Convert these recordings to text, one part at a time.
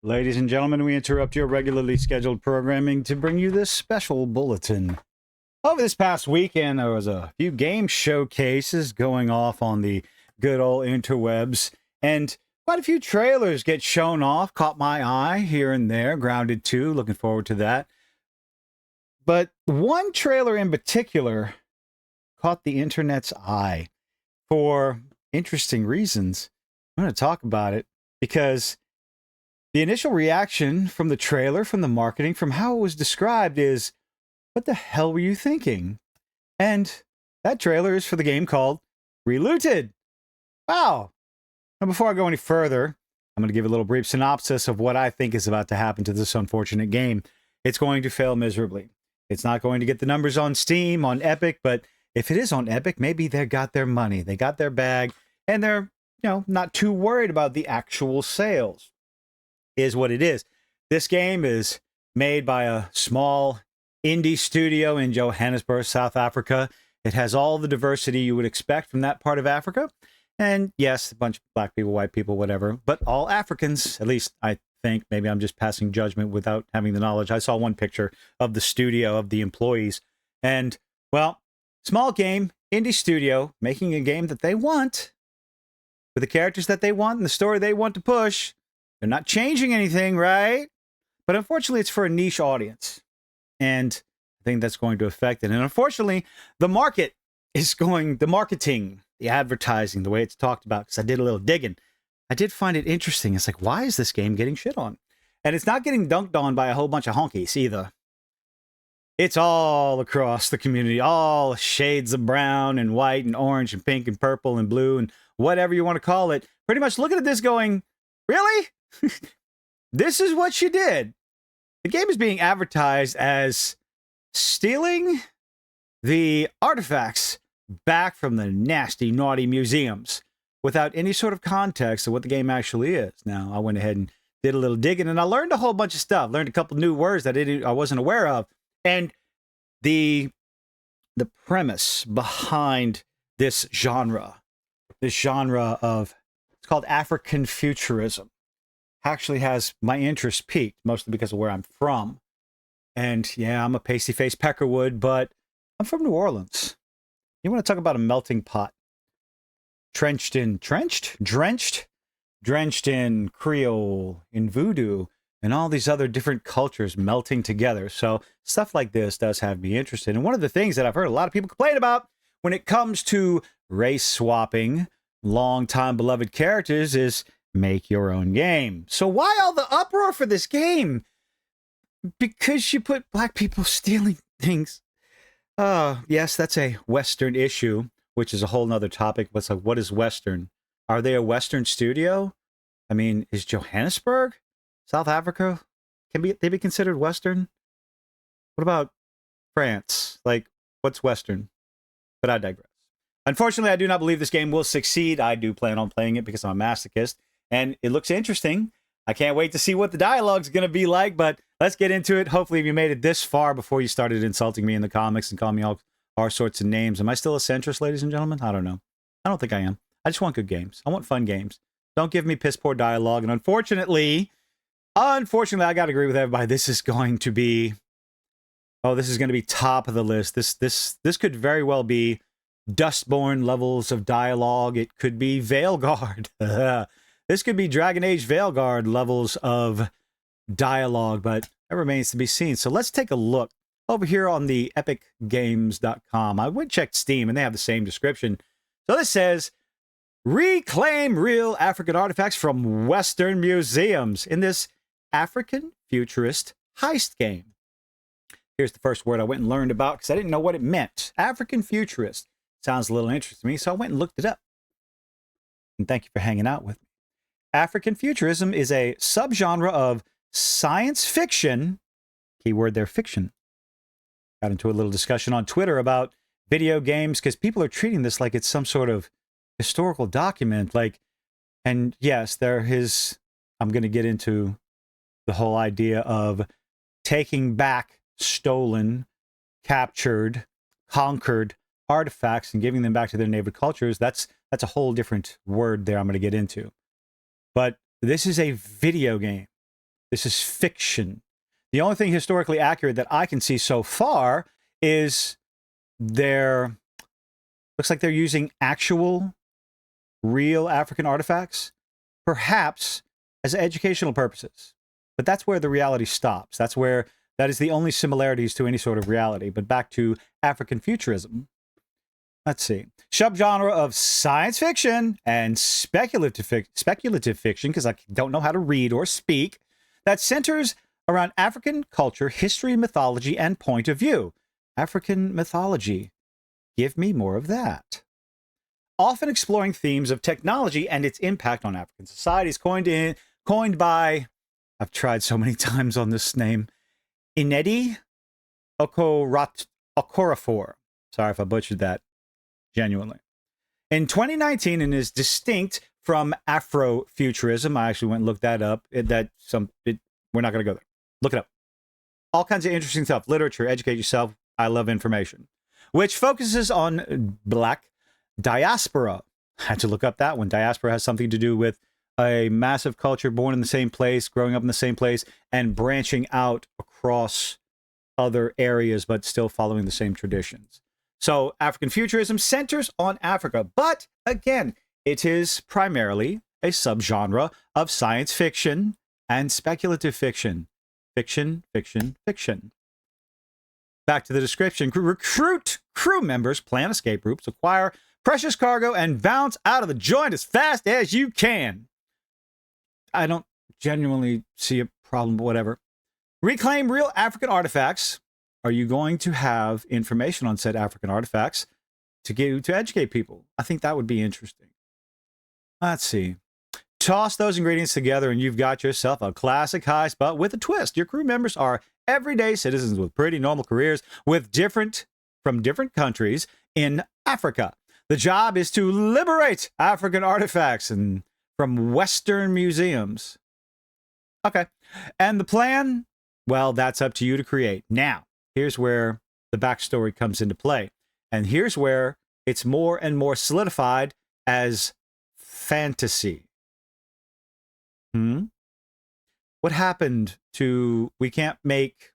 Ladies and gentlemen, we interrupt your regularly scheduled programming to bring you this special bulletin. Over this past weekend, there was a few game showcases going off on the good old interwebs, and quite a few trailers get shown off. Caught my eye here and there. Grounded 2, looking forward to that. But one trailer in particular caught the internet's eye for interesting reasons. I'm going to talk about it because the initial reaction from the trailer, from the marketing, from how it was described is, what the hell were you thinking? And that trailer is for the game called Relooted. Wow. Now, before I go any further, I'm going to give a little brief synopsis of what I think is about to happen to this unfortunate game. It's going to fail miserably. It's not going to get the numbers on Steam, on Epic, but if it is on Epic, maybe they got their money, they got their bag, and they're, not too worried about the actual sales. Is what it is. This game is made by a small indie studio in Johannesburg, South Africa. It has all the diversity you would expect from that part of Africa. And yes, a bunch of black people, white people, whatever, but all Africans, at least I think. Maybe I'm just passing judgment without having the knowledge. I saw one picture of the studio, of the employees. And, well, small game, indie studio, making a game that they want, with the characters that they want and the story they want to push. They're not changing anything, right? But unfortunately, it's for a niche audience. And I think that's going to affect it. And unfortunately, the marketing, the advertising, the way it's talked about, because I did a little digging, I did find it interesting. It's like, why is this game getting shit on? And it's not getting dunked on by a whole bunch of honkies either. It's all across the community, all shades of brown and white and orange and pink and purple and blue and whatever you want to call it. Pretty much looking at this going, really? This is what you did. The game is being advertised as stealing the artifacts back from the nasty, naughty museums without any sort of context of what the game actually is. Now, I went ahead and did a little digging, and I learned a whole bunch of stuff. Learned a couple new words that I wasn't aware of. And the premise behind this genre of, it's called African futurism, actually has my interest piqued, mostly because of where I'm from. And yeah, I'm a pasty-faced peckerwood, but I'm from New Orleans. You want to talk about a melting pot? Drenched in Creole, in voodoo, and all these other different cultures melting together. So stuff like this does have me interested. And one of the things that I've heard a lot of people complain about when it comes to race swapping long-time beloved characters is make your own game. So why all the uproar for this game? Because you put black people stealing things. Yes, that's a Western issue, which is a whole nother topic. What's like, what is Western? Are they a Western studio? I mean, is Johannesburg, South Africa, they be considered Western? What about France? Like, what's Western? But I digress. Unfortunately, I do not believe this game will succeed. I do plan on playing it because I'm a masochist. And it looks interesting. I can't wait to see what the dialogue's going to be like, but let's get into it. Hopefully, if you made it this far before you started insulting me in the comics and calling me all sorts of names. Am I still a centrist, ladies and gentlemen? I don't know. I don't think I am. I just want good games. I want fun games. Don't give me piss poor dialogue. And unfortunately, I got to agree with everybody. This is going to be top of the list. This could very well be Dustborn levels of dialogue. It could be Veilguard. This could be Dragon Age Veilguard levels of dialogue, but that remains to be seen. So let's take a look over here on the epicgames.com. I went check Steam, and they have the same description. So this says, reclaim real African artifacts from Western museums in this African futurist heist game. Here's the first word I went and learned about because I didn't know what it meant. African futurist. Sounds a little interesting to me, so I went and looked it up. And thank you for hanging out with me. African futurism is a subgenre of science fiction, keyword there, fiction. Got into a little discussion on Twitter about video games because people are treating this like it's some sort of historical document. And yes, I'm going to get into the whole idea of taking back stolen, captured, conquered artifacts and giving them back to their native cultures. That's a whole different word there I'm going to get into. But this is a video game. This is fiction. The only thing historically accurate that I can see so far is looks like they're using actual, real African artifacts, perhaps as educational purposes. But that's where the reality stops. That is the only similarities to any sort of reality. But back to African futurism. Let's see. Subgenre of science fiction and speculative fiction, because I don't know how to read or speak, that centers around African culture, history, mythology, and point of view. African mythology. Give me more of that. Often exploring themes of technology and its impact on African societies, coined by, I've tried so many times on this name, Inedi Okorafor. Sorry if I butchered that, genuinely. In 2019, and is distinct from Afrofuturism. I actually went and looked that up. We're not going to go there. Look it up. All kinds of interesting stuff. Literature, educate yourself. I love information. Which focuses on Black diaspora. I had to look up that one. Diaspora has something to do with a massive culture born in the same place, growing up in the same place, and branching out across other areas, but still following the same traditions. So African futurism centers on Africa, but again, it is primarily a subgenre of science fiction and speculative fiction. Fiction, fiction, fiction. Back to the description. Recruit crew members, plan escape routes, acquire precious cargo, and bounce out of the joint as fast as you can. I don't genuinely see a problem, but whatever. Reclaim real African artifacts. Are you going to have information on said African artifacts to educate people? I think that would be interesting. Let's see. Toss those ingredients together and you've got yourself a classic heist, but with a twist. Your crew members are everyday citizens with pretty normal careers from different countries in Africa. The job is to liberate African artifacts from Western museums. Okay. And the plan? Well, that's up to you to create. Now, here's where the backstory comes into play. And here's where it's more and more solidified as fantasy. What happened to we can't make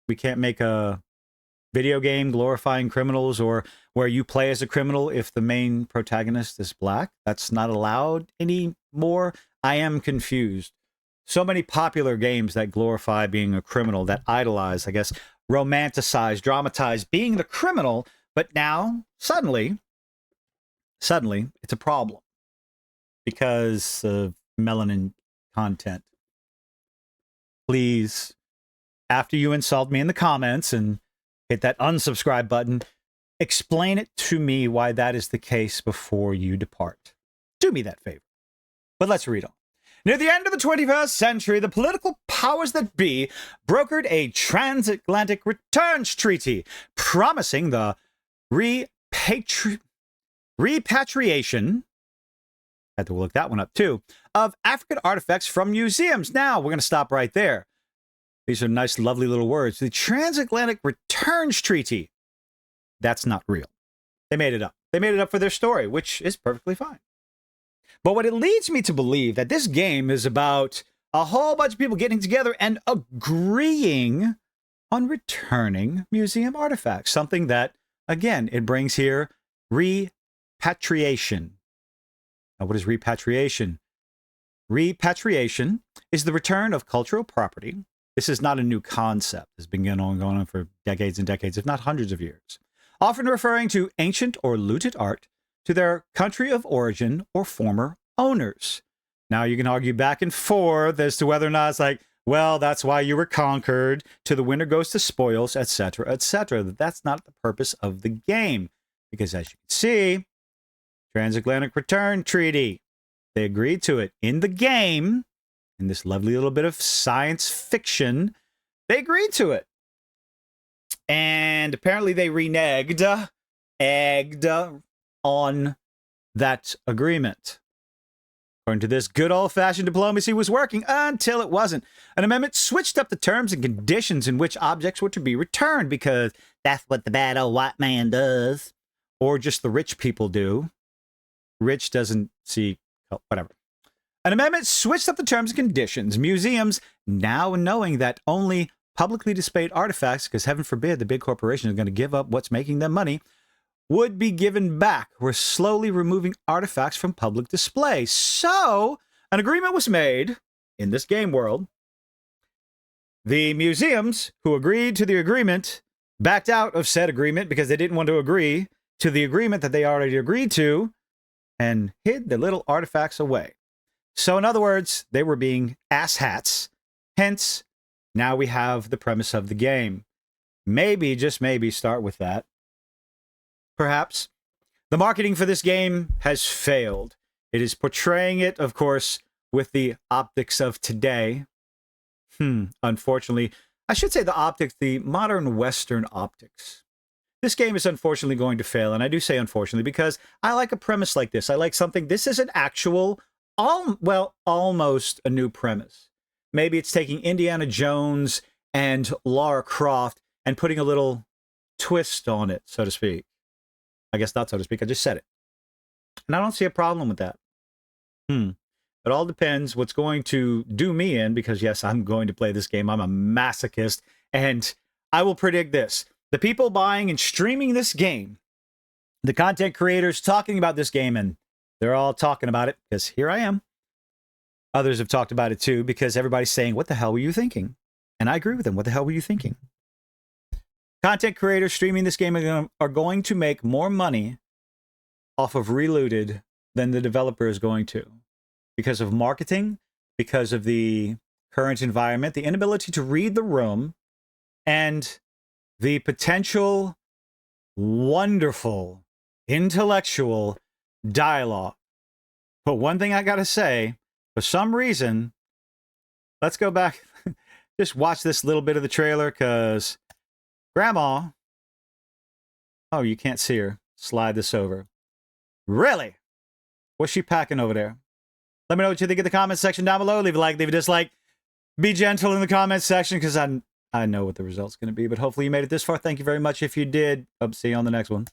a video game glorifying criminals or where you play as a criminal if the main protagonist is Black? That's not allowed anymore. I am confused. So many popular games that glorify being a criminal, that idolize, I guess, romanticize, dramatize being the criminal, but now suddenly it's a problem because of melanin content. Please, after you insult me in the comments and hit that unsubscribe button, explain it to me why that is the case before you depart. Do me that favor. But let's read on. Near the end of the 21st century, the political powers that be brokered a transatlantic returns treaty promising the repatriation, had to look that one up too, of African artifacts from museums. Now, we're going to stop right there. These are nice, lovely little words. The transatlantic returns treaty. That's not real. They made it up. They made it up for their story, which is perfectly fine. But what it leads me to believe that this game is about a whole bunch of people getting together and agreeing on returning museum artifacts. Something that, again, it brings here repatriation. Now, what is repatriation? Repatriation is the return of cultural property. This is not a new concept. It's been going on for decades and decades, if not hundreds of years. Often referring to ancient or looted art to their country of origin or former owners. Now, you can argue back and forth as to whether or not it's like, well, that's why you were conquered, to the winner goes to spoils, etc., etc. That's not the purpose of the game. Because as you can see, Transatlantic Return Treaty, they agreed to it in the game, in this lovely little bit of science fiction. They agreed to it. And apparently they egged on that agreement. According to this, good old-fashioned diplomacy was working until it wasn't. An amendment switched up the terms and conditions in which objects were to be returned because that's what the bad old white man does. Or just the rich people do. Rich doesn't see... Oh, whatever. An amendment switched up the terms and conditions. Museums, now knowing that only publicly displayed artifacts, because heaven forbid the big corporation is going to give up what's making them money, would be given back. We're slowly removing artifacts from public display. So, an agreement was made in this game world. The museums who agreed to the agreement backed out of said agreement because they didn't want to agree to the agreement that they already agreed to and hid the little artifacts away. So, in other words, they were being asshats. Hence, now we have the premise of the game. Maybe, just maybe, start with that. Perhaps. The marketing for this game has failed. It is portraying it, of course, with the optics of today. Unfortunately, I should say the optics, the modern Western optics. This game is unfortunately going to fail, and I do say unfortunately because I like a premise like this. I like something, this is an actual, almost a new premise. Maybe it's taking Indiana Jones and Lara Croft and putting a little twist on it, so to speak. I guess not so to speak, I just said it. And I don't see a problem with that. It all depends what's going to do me in, because yes, I'm going to play this game. I'm a masochist, and I will predict this. The people buying and streaming this game, the content creators talking about this game, and they're all talking about it because here I am. Others have talked about it too because everybody's saying, what the hell were you thinking? And I agree with them. What the hell were you thinking? Content creators streaming this game are going to make more money off of Relooted than the developer is going to. Because of marketing, because of the current environment, the inability to read the room, and the potential wonderful intellectual dialogue. But one thing I gotta say, for some reason, let's go back, just watch this little bit of the trailer, because Grandma, oh, you can't see her. Slide this over. Really? What's she packing over there? Let me know what you think in the comment section down below. Leave a like, leave a dislike. Be gentle in the comment section, because I know what the result's going to be. But hopefully you made it this far. Thank you very much if you did. Hope to see you on the next one.